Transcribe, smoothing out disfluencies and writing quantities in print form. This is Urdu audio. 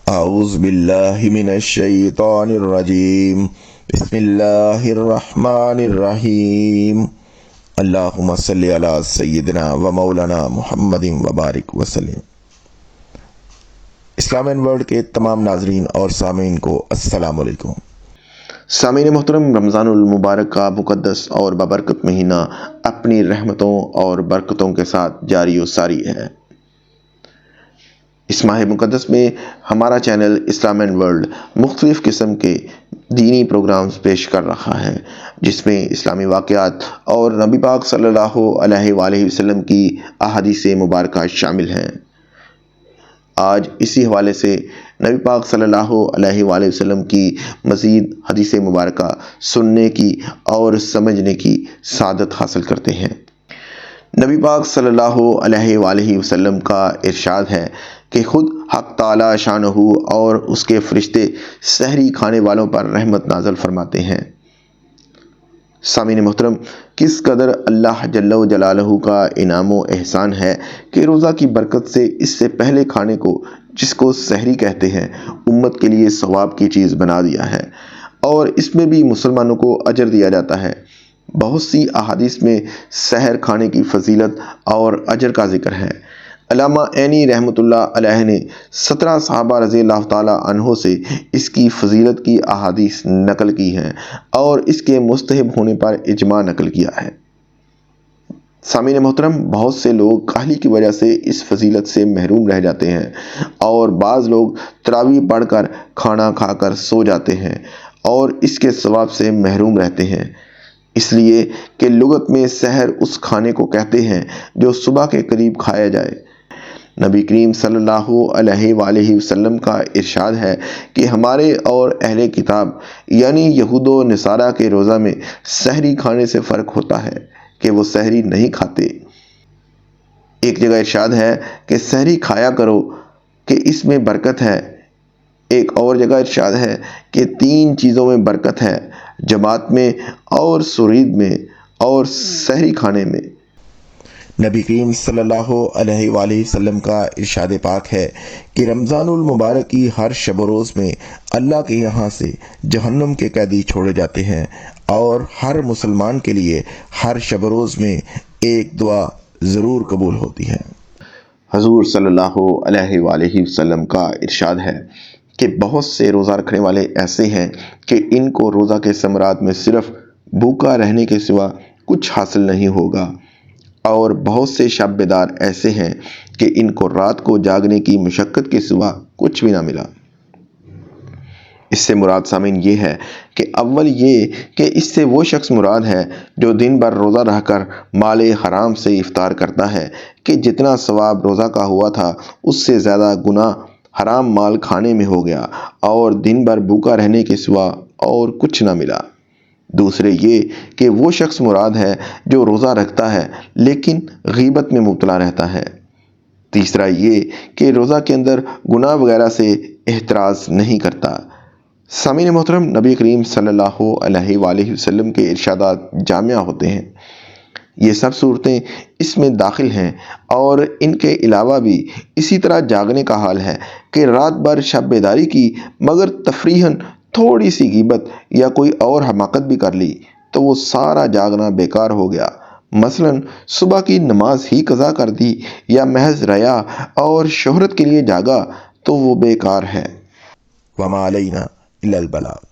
اعوذ باللہ من الشیطان الرجیم بسم اللہ الرحمن الرحیم اللہم صلی علی سیدنا و مولانا محمد وبارک وسلم۔ اسلام اینڈ ورلڈ کے تمام ناظرین اور سامعین کو السلام علیکم۔ سامعین محترم، رمضان المبارک کا مقدس اور بابرکت مہینہ اپنی رحمتوں اور برکتوں کے ساتھ جاری و ساری ہے۔ اس ماہ مقدس میں ہمارا چینل اسلام اینڈ ورلڈ مختلف قسم کے دینی پروگرامز پیش کر رہا ہے، جس میں اسلامی واقعات اور نبی پاک صلی اللہ علیہ وآلہ وسلم کی احادیث مبارکہ شامل ہیں۔ آج اسی حوالے سے نبی پاک صلی اللہ علیہ وآلہ وسلم کی مزید حدیث مبارکہ سننے کی اور سمجھنے کی سعادت حاصل کرتے ہیں۔ نبی پاک صلی اللہ علیہ وآلہ وسلم کا ارشاد ہے کہ خود حق تعالی شانہ اور اس کے فرشتے سحری کھانے والوں پر رحمت نازل فرماتے ہیں۔ سامعین محترم، کس قدر اللہ جل و جلالہ کا انعام و احسان ہے کہ روزہ کی برکت سے اس سے پہلے کھانے کو، جس کو سحری کہتے ہیں، امت کے لیے ثواب کی چیز بنا دیا ہے، اور اس میں بھی مسلمانوں کو اجر دیا جاتا ہے۔ بہت سی احادیث میں سحر کھانے کی فضیلت اور اجر کا ذکر ہے۔ علامہ عینی رحمۃ اللہ علیہ نے 17 صحابہ رضی اللہ تعالیٰ عنہ سے اس کی فضیلت کی احادیث نقل کی ہیں اور اس کے مستحب ہونے پر اجماع نقل کیا ہے۔ سامعین محترم، بہت سے لوگ کاہلی کی وجہ سے اس فضیلت سے محروم رہ جاتے ہیں، اور بعض لوگ تراویح پڑھ کر کھانا کھا کر سو جاتے ہیں اور اس کے ثواب سے محروم رہتے ہیں، اس لیے کہ لغت میں سحر اس کھانے کو کہتے ہیں جو صبح کے قریب کھایا جائے۔ نبی کریم صلی اللہ علیہ وآلہ وسلم کا ارشاد ہے کہ ہمارے اور اہل کتاب یعنی یہود و نصارہ کے روزہ میں سحری کھانے سے فرق ہوتا ہے کہ وہ سحری نہیں کھاتے۔ ایک جگہ ارشاد ہے کہ سحری کھایا کرو کہ اس میں برکت ہے۔ ایک اور جگہ ارشاد ہے کہ 3 چیزوں میں برکت ہے: جماعت میں اور سرید میں اور سحری کھانے میں۔ نبی کریم صلی اللہ علیہ وآلہ وسلم کا ارشاد پاک ہے کہ رمضان المبارک کی ہر شب و روز میں اللہ کے یہاں سے جہنم کے قیدی چھوڑے جاتے ہیں، اور ہر مسلمان کے لیے ہر شب و روز میں ایک دعا ضرور قبول ہوتی ہے۔ حضور صلی اللہ علیہ وآلہ وسلم کا ارشاد ہے کہ بہت سے روزہ رکھنے والے ایسے ہیں کہ ان کو روزہ کے ثمرات میں صرف بھوکا رہنے کے سوا کچھ حاصل نہیں ہوگا، اور بہت سے شب بیدار ایسے ہیں کہ ان کو رات کو جاگنے کی مشقت کے سوا کچھ بھی نہ ملا۔ اس سے مراد سامعین یہ ہے کہ اول یہ کہ اس سے وہ شخص مراد ہے جو دن بھر روزہ رہ کر مال حرام سے افطار کرتا ہے کہ جتنا ثواب روزہ کا ہوا تھا اس سے زیادہ گناہ حرام مال کھانے میں ہو گیا، اور دن بھر بھوکا رہنے کے سوا اور کچھ نہ ملا۔ دوسرے یہ کہ وہ شخص مراد ہے جو روزہ رکھتا ہے لیکن غیبت میں مبتلا رہتا ہے۔ تیسرا یہ کہ روزہ کے اندر گناہ وغیرہ سے احتراز نہیں کرتا۔ سامعین محترم، نبی کریم صلی اللہ علیہ وآلہ وسلم کے ارشادات جامع ہوتے ہیں۔ یہ سب صورتیں اس میں داخل ہیں، اور ان کے علاوہ بھی اسی طرح جاگنے کا حال ہے کہ رات بھر شب بیداری کی مگر تفریحاً تھوڑی سی غیبت یا کوئی اور حماقت بھی کر لی تو وہ سارا جاگنا بیکار ہو گیا۔ مثلاً صبح کی نماز ہی قضا کر دی یا محض ریا اور شہرت کے لیے جاگا تو وہ بیکار ہے۔ وما علینا الا البلاغ۔